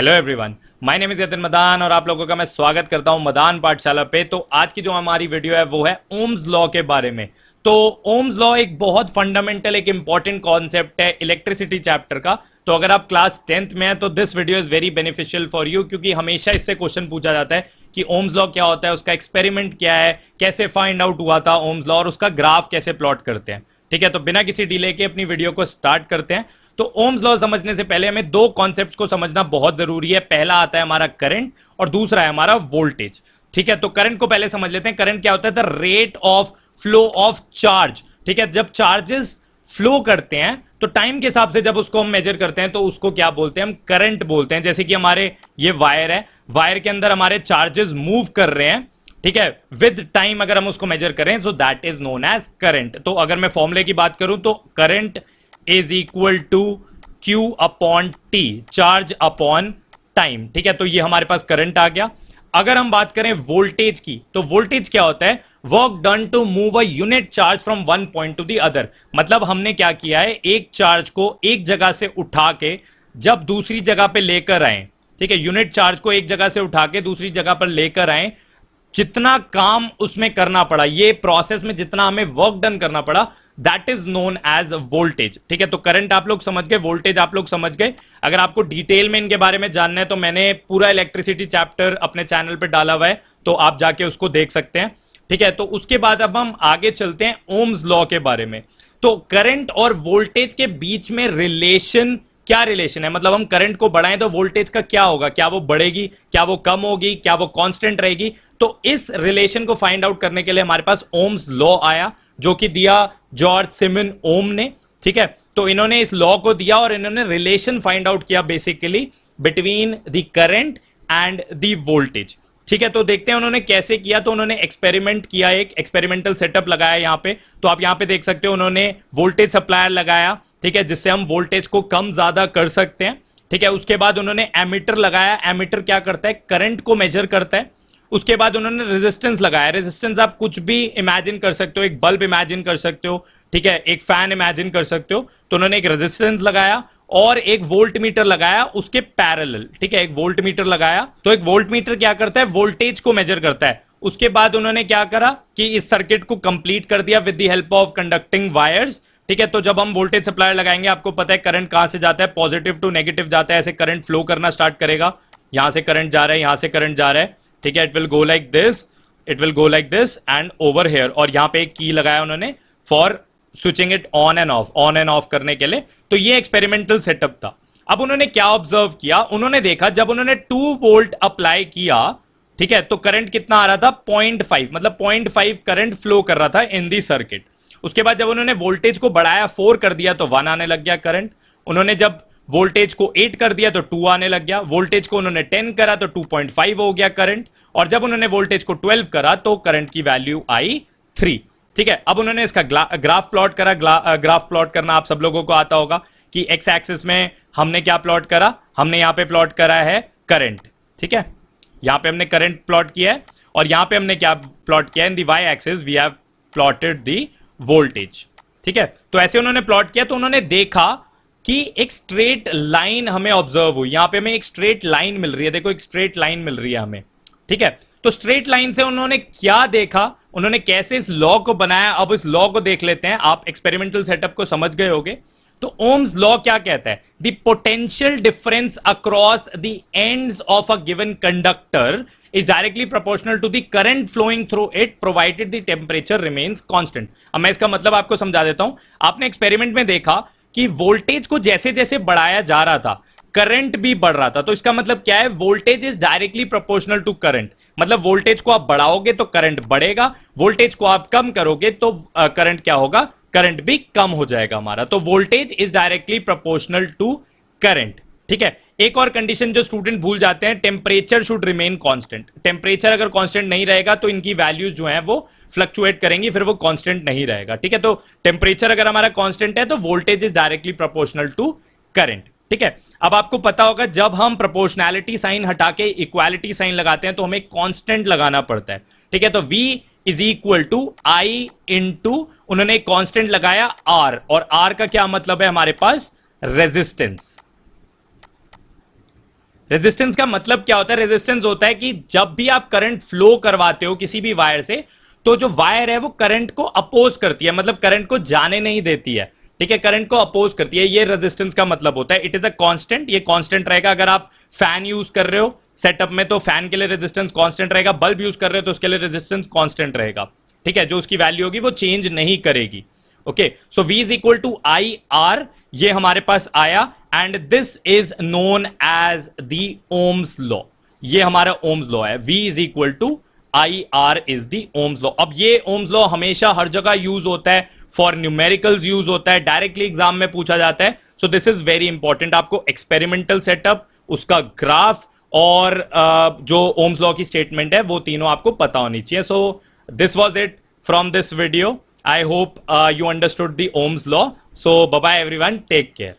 Hello everyone, my name is Yatin Madan और आप लोगों का मैं स्वागत करता हूं मदान पाठशाला पे। तो आज की जो हमारी वीडियो है वो है ओम्स लॉ के बारे में। तो ओम्स लॉ एक बहुत फंडामेंटल, एक इंपॉर्टेंट कॉन्सेप्ट है इलेक्ट्रिसिटी चैप्टर का। तो अगर आप क्लास 10th में हैं तो this video is very beneficial for you, क्योंकि हमेशा इससे क्वेश्चन पूछा जाता है कि ओम्स लॉ क्या होता है, उसका एक्सपेरिमेंट क्या है, कैसे फाइंड आउट हुआ था ओम्स लॉ और उसका ग्राफ कैसे प्लॉट करते हैं। ठीक है, तो बिना किसी डिले के अपनी वीडियो को स्टार्ट करते हैं। तो ओम्स लॉ समझने से पहले हमें दो कॉन्सेप्ट्स को समझना बहुत जरूरी है। पहला आता है हमारा करंट और दूसरा है हमारा वोल्टेज। ठीक है, तो करंट को पहले समझ लेते हैं। करंट क्या होता है? The rate of flow of charge. ठीक है, जब चार्जेस फ्लो करते हैं तो टाइम के हिसाब से जब उसको हम मेजर करते हैं तो उसको क्या बोलते हैं? हम करंट बोलते हैं। जैसे कि हमारे ये वायर है, वायर के अंदर हमारे चार्जेस मूव कर रहे हैं। ठीक है, विद टाइम अगर हम उसको मेजर करें so that is known as current. तो अगर मैं फॉर्मूले की बात करूं तो current is equal to Q upon T, charge upon time. ठीक है, तो ये हमारे पास करंट आ गया। अगर हम बात करें वोल्टेज की तो वोल्टेज क्या होता है? Work done to move a unit charge from one point to the other. मतलब हमने क्या किया है, एक चार्ज को एक जगह से उठा के जब दूसरी जगह पे लेकर आए। ठीक है, यूनिट चार्ज को एक जगह से उठा के दूसरी जगह पर लेकर आए, जितना काम उसमें करना पड़ा, ये प्रोसेस में जितना हमें वर्क डन करना पड़ा, that is known as voltage. ठीक है, तो करंट आप लोग समझ गए, वोल्टेज आप लोग समझ गए। अगर आपको डिटेल में इनके बारे में जानना है तो मैंने पूरा इलेक्ट्रिसिटी चैप्टर अपने चैनल पे डाला हुआ है, तो आप जाके उसको देख सकते हैं। ठीक है, तो उसके बाद अब हम आगे चलते हैं ओम्स लॉ के बारे में। तो करंट और वोल्टेज के बीच में रिलेशन, क्या रिलेशन है? मतलब हम करंट को बढ़ाएं तो वोल्टेज का क्या होगा? क्या वो बढ़ेगी, क्या वो कम होगी, क्या वो कांस्टेंट रहेगी? तो इस रिलेशन को फाइंड आउट करने के लिए हमारे पास ओम्स लॉ आया, जो कि दिया जॉर्ज सिमन ओम ने। ठीक है, तो इन्होंने इस लॉ को दिया और इन्होंने रिलेशन फाइंड आउट किया basically between the current and the voltage. ठीक है, तो देखते हैं उन्होंने कैसे किया। तो उन्होंने एक्सपेरिमेंट किया, एक एक्सपेरिमेंटल सेटअप लगाया यहां पे। तो आप यहां पे देख सकते हो उन्होंने वोल्टेज सप्लायर लगाया। ठीक है, जिससे हम वोल्टेज को कम ज्यादा कर सकते हैं। ठीक है, उसके बाद उन्होंने एमीटर लगाया। एमीटर क्या करता है? करंट को मेजर करता है। उसके बाद उन्होंने रेजिस्टेंस लगाया। रेजिस्टेंस आप कुछ भी इमेजिन कर सकते हो, एक बल्ब इमेजिन कर सकते हो, ठीक है, एक फैन इमेजिन कर सकते हो। तो उन्होंने एक रेजिस्टेंस लगाया और एक वोल्ट मीटर लगाया उसके पैरेलल। ठीक है, एक वोल्ट मीटर लगाया। तो एक वोल्ट मीटर क्या करता है? वोल्टेज को मेजर करता है। उसके बाद उन्होंने क्या करा कि इस सर्किट को कंप्लीट कर दिया with the help of conducting wires. ठीक है, तो जब हम वोल्टेज सप्लायर लगाएंगे, आपको पता है करंट कहां से जाता है? पॉजिटिव टू नेगेटिव जाता है। ऐसे करंट फ्लो करना स्टार्ट करेगा। यहां से करंट जा रहा है, यहां से करंट जा रहा है। ठीक है, it will go like this, it will go like this and over here. और यहां पे एक की लगाया उन्होंने for switching it on end of, on end of करने के लिए। तो ये एक्सपेरिमेंटल सेटअप था। अब उन्होंने क्या ऑब्जर्व किया? उन्होंने देखा जब उन्होंने 2 वोल्ट अप्लाई किया, ठीक है, तो करंट कितना आ रहा था? 0.5, मतलब 0.5 करंट फ्लो कर रहा था इन दी सर्किट। उसके बाद जब उन्होंने वोल्टेज को बढ़ाया, 4 कर दिया तो 1 आने लग गया करंट। उन्होंने जब वोल्टेज को 8 कर दिया तो 2 आने लग गया। वोल्टेज को उन्होंने 10 करा तो 2.5 हो गया करंट। और जब उन्होंने वोल्टेज को 12 करा तो करंट की वैल्यू आई 3। ठीक है, अब उन्होंने इसका ग्राफ प्लॉट करा। ग्राफ प्लॉट करना आप सब लोगों को आता होगा कि एक्स एक्सिस में हमने क्या प्लॉट करा? हमने यहां पे प्लॉट करा है करंट। ठीक है, यहां पे हमने करंट प्लॉट किया है और यहां पे हमने क्या प्लॉट किया है? In the Y axis we have plotted the voltage. ठीक है, तो ऐसे उन्होंने प्लॉट किया तो उन्होंने देखा कि एक स्ट्रेट लाइन हमें ऑब्जर्व हुई। यहां पे हमें एक स्ट्रेट लाइन मिल रही है, देखो एक स्ट्रेट लाइन मिल रही है हमें। ठीक है, तो स्ट्रेट लाइन से उन्होंने क्या देखा, उन्होंने कैसे इस लॉ को बनाया, अब इस लॉ को देख लेते हैं। आप एक्सपेरिमेंटल सेटअप को समझ गए होगे। तो ओम्स लॉ क्या कहता है? The potential difference across the ends of a given conductor is directly proportional to the current flowing through it provided the temperature remains constant। अब मैं इसका मतलब आपको समझा देता हूं। आपने एक्सपेरिमेंट में देखा कि वोल्टेज को जैसे जैसे बढ़ाया जा रहा था, करंट भी बढ़ रहा था। तो इसका मतलब क्या है? Voltage is directly proportional to current. मतलब वोल्टेज को आप बढ़ाओगे तो करंट बढ़ेगा, वोल्टेज को आप कम करोगे तो करंट क्या होगा? करंट भी कम हो जाएगा हमारा। तो voltage is directly proportional to current. ठीक है, एक और कंडीशन जो स्टूडेंट भूल जाते हैं, temperature should remain constant. Temperature अगर कांस्टेंट नहीं रहेगा तो इनकी वैल्यूज जो हैं वो फ्लक्चुएट करेंगी, फिर वो कांस्टेंट नहीं रहेगा। ठीक है, तो टेम्परेचर अगर हमारा कांस्टेंट है तो voltage is directly proportional to current. ठीक है, अब आपको पता होगा जब हम प्रोपोर्शनैलिटी साइन हटा के इक्वालिटी साइन लगाते हैं तो हमें कांस्टेंट लगाना पड़ता है। ठीक है, तो V is equal to I into, उन्होंने एक कांस्टेंट लगाया R, और R का क्या मतलब है हमारे पास? रेजिस्टेंस। रेजिस्टेंस का मतलब क्या होता है? रेजिस्टेंस होता है कि जब भी आप करंट फ्लो करवाते हो किसी भी वायर से, तो जो वायर है वो करंट को अपोज करती है, मतलब करंट को जाने नहीं देती है, ठीक है, करंट को अपोज करती है, ये रेजिस्टेंस का मतलब होता है। इट इज अ कांस्टेंट, ये कांस्टेंट रहेगा। अगर आप फैन यूज कर रहे हो सेटअप में तो फैन के लिए रेजिस्टेंस कांस्टेंट रहेगा, बल्ब यूज कर रहे हो तो उसके लिए रेजिस्टेंस कांस्टेंट रहेगा, ठीक है, जो उसकी वैल्यू होगी वो चेंज नहीं करेगी। Okay, so V is equal to I R, ये हमारे पास आया, and this is known as the Ohm's law. ये हमारा ओम्स लॉ है, V is equal to I R is the Ohm's law. अब ये ओम्स लॉ हमेशा हर जगह यूज होता है, फॉर न्यूमेरिकल्स यूज होता है, डायरेक्टली एग्जाम में पूछा जाता है। So this is very important, आपको एक्सपेरिमेंटल सेटअप, उसका ग्राफ और जो ओम्स लॉ की स्टेटमेंट है वो तीनों आपको पता होनी चाहिए। So this was it from this video. I hope you understood the Ohm's law. So bye bye everyone, take care.